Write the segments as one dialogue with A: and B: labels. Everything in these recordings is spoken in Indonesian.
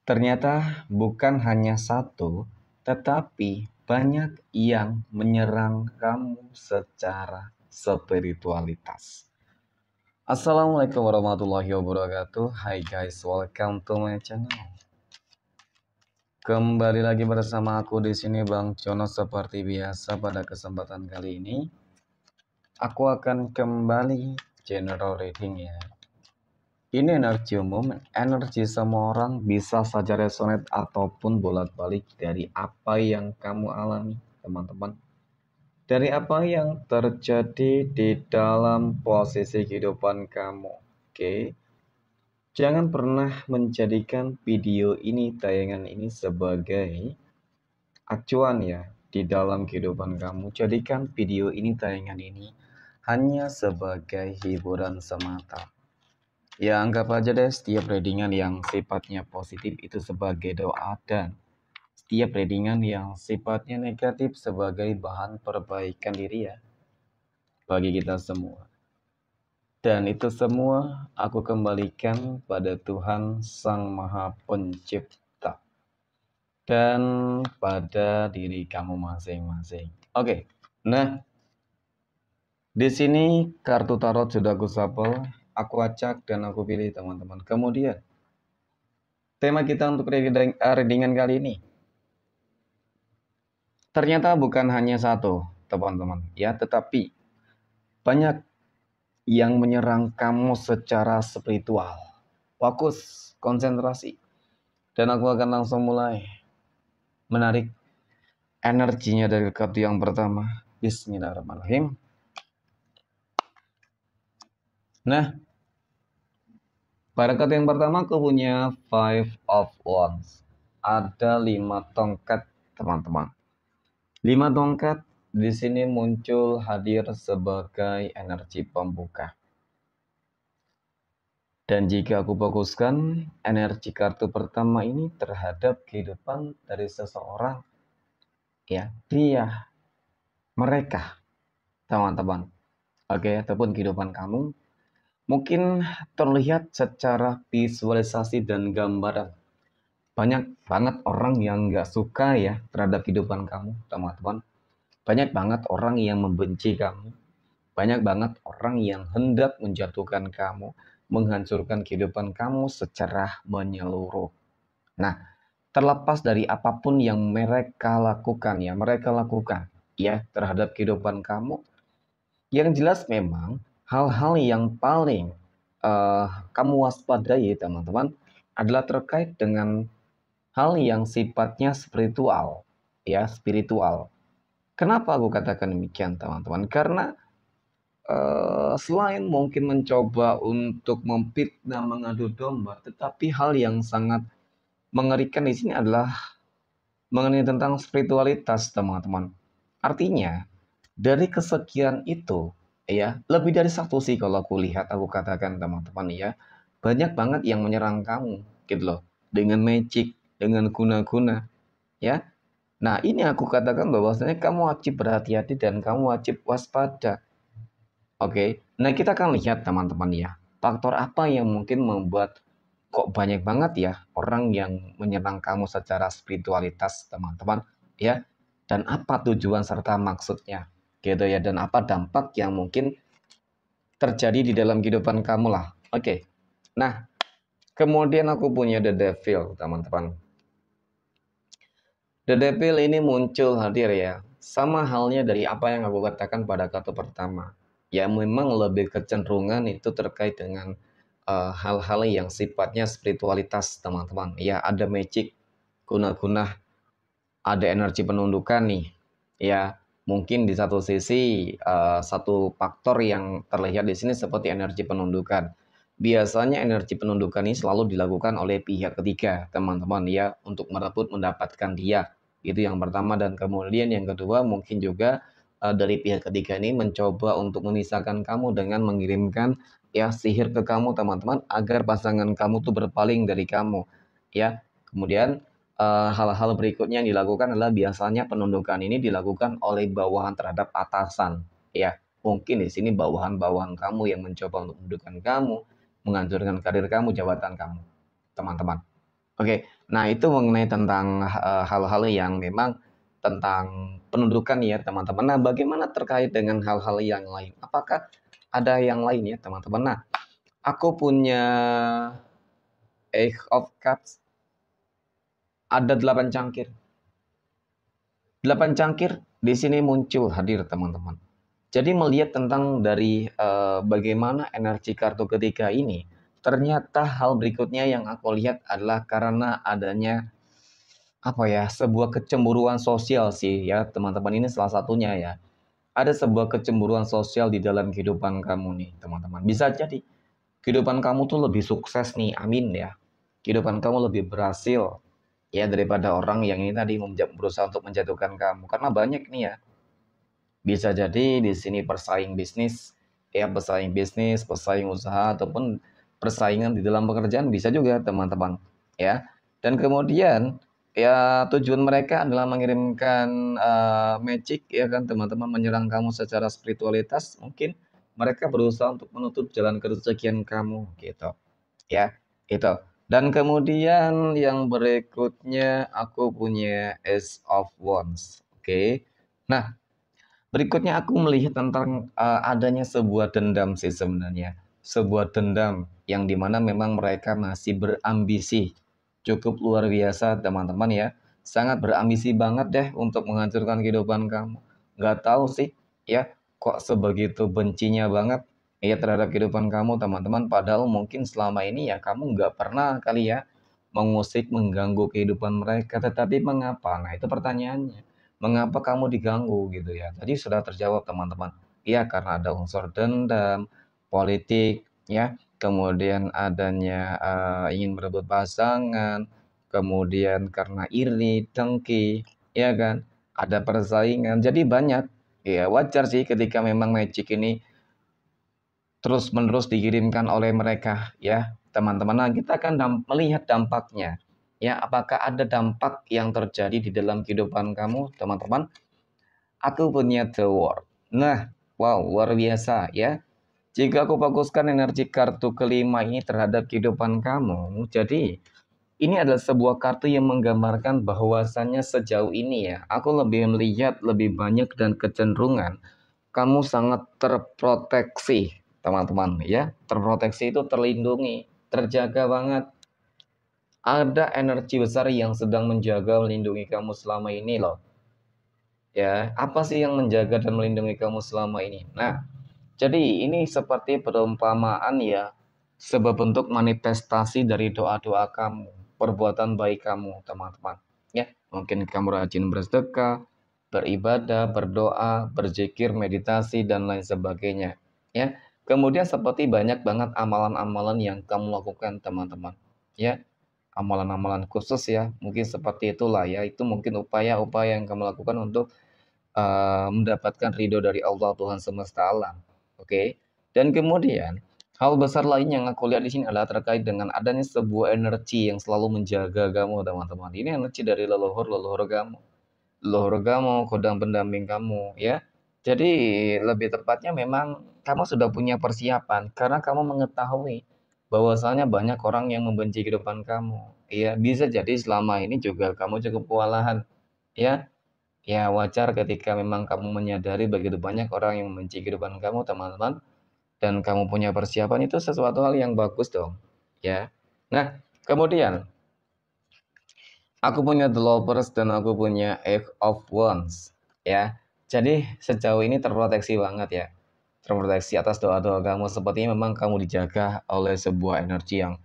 A: Ternyata bukan hanya satu, tetapi banyak yang menyerang kamu secara spiritualitas. Assalamualaikum warahmatullahi wabarakatuh. Hai guys, welcome to my channel. Kembali lagi bersama aku di sini Bang Jono seperti biasa. Pada kesempatan kali ini aku akan kembali general reading ya. Ini energi umum, energi semua orang, bisa saja resonate ataupun bolak-balik dari apa yang kamu alami, teman-teman. Dari apa yang terjadi di dalam posisi kehidupan kamu. Oke. Jangan pernah menjadikan video ini, tayangan ini sebagai acuan ya di dalam kehidupan kamu. Jadikan video ini, tayangan ini hanya sebagai hiburan semata. Ya anggap aja deh setiap readingan yang sifatnya positif itu sebagai doa, dan setiap readingan yang sifatnya negatif sebagai bahan perbaikan diri ya bagi kita semua. Dan itu semua aku kembalikan pada Tuhan Sang Maha Pencipta dan pada diri kamu masing-masing. Oke. Nah, di sini kartu tarot sudah aku shuffle, aku acak dan aku pilih teman-teman. Kemudian tema kita untuk readingan kali ini ternyata bukan hanya satu, teman-teman, ya, tetapi banyak yang menyerang kamu secara spiritual. Fokus, konsentrasi, dan aku akan langsung mulai menarik energinya dari kartu yang pertama. Bismillahirrahmanirrahim. Nah, pada kartu yang pertama aku punya Five of Wands. Ada 5 tongkat, teman-teman. 5 tongkat di sini muncul hadir sebagai energi pembuka. Dan jika aku fokuskan energi kartu pertama ini terhadap kehidupan dari seseorang, ya, dia, mereka, teman-teman, oke, ataupun kehidupan kamu, mungkin terlihat secara visualisasi dan gambaran. Banyak banget orang yang nggak suka ya terhadap kehidupan kamu, teman-teman. Banyak banget orang yang membenci kamu. Banyak banget orang yang hendak menjatuhkan kamu, menghancurkan kehidupan kamu secara menyeluruh. Nah, terlepas dari apapun yang mereka lakukan ya terhadap kehidupan kamu, yang jelas memang hal-hal yang paling kamu waspadai, teman-teman, adalah terkait dengan hal yang sifatnya spiritual, ya, spiritual. Kenapa aku katakan demikian, teman-teman? Karena selain mungkin mencoba untuk memfitnah, mengadu domba, tetapi hal yang sangat mengerikan di sini adalah mengenai tentang spiritualitas, teman-teman. Artinya, dari kesekian itu, ya, lebih dari satu sih kalau aku lihat, aku katakan teman-teman ya, banyak banget yang menyerang kamu, gitu loh, dengan magic, dengan guna-guna, ya. Nah, ini aku katakan bahwasanya kamu wajib berhati-hati dan kamu wajib waspada. Oke. Nah, kita akan lihat teman-teman ya, faktor apa yang mungkin membuat kok banyak banget ya orang yang menyerang kamu secara spiritualitas, teman-teman, ya. Dan apa tujuan serta maksudnya, gitu ya, dan apa dampak yang mungkin terjadi di dalam kehidupan kamu lah. Oke. Nah, kemudian aku punya The Devil, teman-teman. The Devil ini muncul hadir ya, sama halnya dari apa yang aku katakan pada kartu pertama. Ya, memang lebih kecenderungan itu terkait dengan hal-hal yang sifatnya spiritualitas, teman-teman. Ya, ada magic, guna-guna, ada energi penundukan nih. Ya, mungkin di satu sisi satu faktor yang terlihat di sini seperti energi penundukan. Biasanya energi penundukan ini selalu dilakukan oleh pihak ketiga, teman-teman, ya, untuk merebut mendapatkan dia. Itu yang pertama, dan kemudian yang kedua mungkin juga dari pihak ketiga ini mencoba untuk memisahkan kamu dengan mengirimkan ya sihir ke kamu, teman-teman, agar pasangan kamu tuh berpaling dari kamu, ya. Kemudian hal-hal berikutnya yang dilakukan adalah biasanya penundukan ini dilakukan oleh bawahan terhadap atasan, ya. Mungkin di sini bawahan-bawahan kamu yang mencoba untuk menundukkan kamu, menghancurkan karir kamu, jabatan kamu, teman-teman. Oke, nah itu mengenai tentang hal-hal yang memang tentang penundukan ya teman-teman. Nah, bagaimana terkait dengan hal-hal yang lain? Apakah ada yang lain ya teman-teman? Nah, aku punya Ace of Cups, ada 8 cangkir. 8 cangkir di sini muncul hadir teman-teman. Jadi melihat tentang dari bagaimana energi kartu ketiga ini, ternyata hal berikutnya yang aku lihat adalah karena adanya apa ya, sebuah kecemburuan sosial sih ya teman-teman, ini salah satunya ya. Ada sebuah kecemburuan sosial di dalam kehidupan kamu nih teman-teman. Bisa jadi kehidupan kamu tuh lebih sukses nih, amin ya. Kehidupan kamu lebih berhasil ya daripada orang yang ini tadi berusaha untuk menjatuhkan kamu. Karena banyak nih ya, bisa jadi di sini persaing bisnis, ya persaing bisnis, persaing usaha ataupun persaingan di dalam pekerjaan bisa juga teman-teman, ya. Dan kemudian ya tujuan mereka adalah mengirimkan magic ya kan teman-teman, menyerang kamu secara spiritualitas. Mungkin mereka berusaha untuk menutup jalan kerezekian kamu gitu, ya. Itu. Dan kemudian yang berikutnya aku punya Ace of Wands. Oke. Nah, berikutnya aku melihat tentang adanya sebuah dendam sih sebenarnya. Sebuah dendam yang dimana memang mereka masih berambisi. Cukup luar biasa teman-teman ya. Sangat berambisi banget deh untuk menghancurkan kehidupan kamu. Gak tahu sih ya kok sebegitu bencinya banget ya terhadap kehidupan kamu teman-teman. Padahal mungkin selama ini ya kamu gak pernah kali ya mengusik, mengganggu kehidupan mereka. Tetapi mengapa? Nah itu pertanyaannya, mengapa kamu diganggu gitu ya? Tadi sudah terjawab teman-teman. Iya karena ada unsur dendam, politik, ya, kemudian adanya ingin merebut pasangan, kemudian karena iri, dengki, ya kan? Ada persaingan. Jadi banyak. Ya wajar sih ketika memang magic ini terus-menerus dikirimkan oleh mereka ya teman-teman. Nah, kita akan melihat dampaknya. Ya, apakah ada dampak yang terjadi di dalam kehidupan kamu, teman-teman? Aku punya The World. Nah, wow, luar biasa ya. Jika aku fokuskan energi kartu kelima ini terhadap kehidupan kamu, jadi ini adalah sebuah kartu yang menggambarkan bahwasannya sejauh ini ya, aku lebih melihat lebih banyak dan kecenderungan kamu sangat terproteksi, teman-teman ya. Terproteksi itu terlindungi, terjaga banget. Ada energi besar yang sedang menjaga melindungi kamu selama ini loh. Ya, apa sih yang menjaga dan melindungi kamu selama ini? Nah, jadi ini seperti perumpamaan ya, sebuah bentuk manifestasi dari doa-doa kamu, perbuatan baik kamu, teman-teman. Ya, mungkin kamu rajin bersedekah, beribadah, berdoa, berzikir, meditasi dan lain sebagainya. Ya, kemudian seperti banyak banget amalan-amalan yang kamu lakukan, teman-teman. Ya, amalan-amalan khusus ya, mungkin seperti itulah ya. Itu mungkin upaya-upaya yang kamu lakukan untuk mendapatkan ridho dari Allah Tuhan semesta alam. Oke. Dan kemudian hal besar lain yang aku lihat di sini adalah terkait dengan adanya sebuah energi yang selalu menjaga kamu, teman-teman. Ini energi dari leluhur-leluhur kamu. Leluhur kamu, kodam pendamping kamu, ya. Jadi lebih tepatnya memang kamu sudah punya persiapan karena kamu mengetahui bahwasanya banyak orang yang membenci kehidupan kamu. Iya, bisa jadi selama ini juga kamu cukup kewalahan, ya. Ya, wajar ketika memang kamu menyadari begitu banyak orang yang membenci kehidupan kamu, teman-teman, dan kamu punya persiapan itu sesuatu hal yang bagus dong, ya. Nah, kemudian aku punya The Lovers dan aku punya Eight of Wands, ya. Jadi sejauh ini terproteksi banget ya. Terproteksi atas doa-doa kamu, sepertinya memang kamu dijaga oleh sebuah energi yang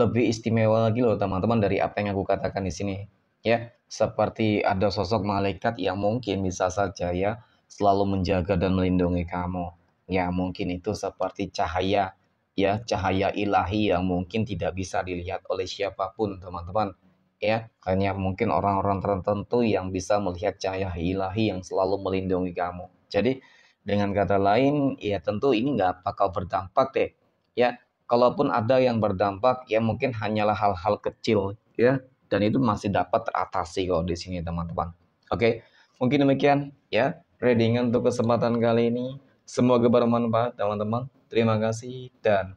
A: lebih istimewa lagi loh teman-teman dari apa yang aku katakan di sini ya, seperti ada sosok malaikat yang mungkin bisa saja ya selalu menjaga dan melindungi kamu ya, mungkin itu seperti cahaya ya, cahaya ilahi yang mungkin tidak bisa dilihat oleh siapapun teman-teman ya, hanya mungkin orang-orang tertentu yang bisa melihat cahaya ilahi yang selalu melindungi kamu. Jadi dengan kata lain ya tentu ini nggak bakal berdampak deh ya. Kalaupun ada yang berdampak, ya mungkin hanyalah hal-hal kecil, ya, dan itu masih dapat teratasi kok di sini teman-teman. Oke, mungkin demikian ya reading untuk kesempatan kali ini. Semoga bermanfaat teman-teman. Terima kasih dan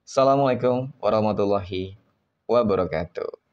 A: assalamualaikum warahmatullahi wabarakatuh.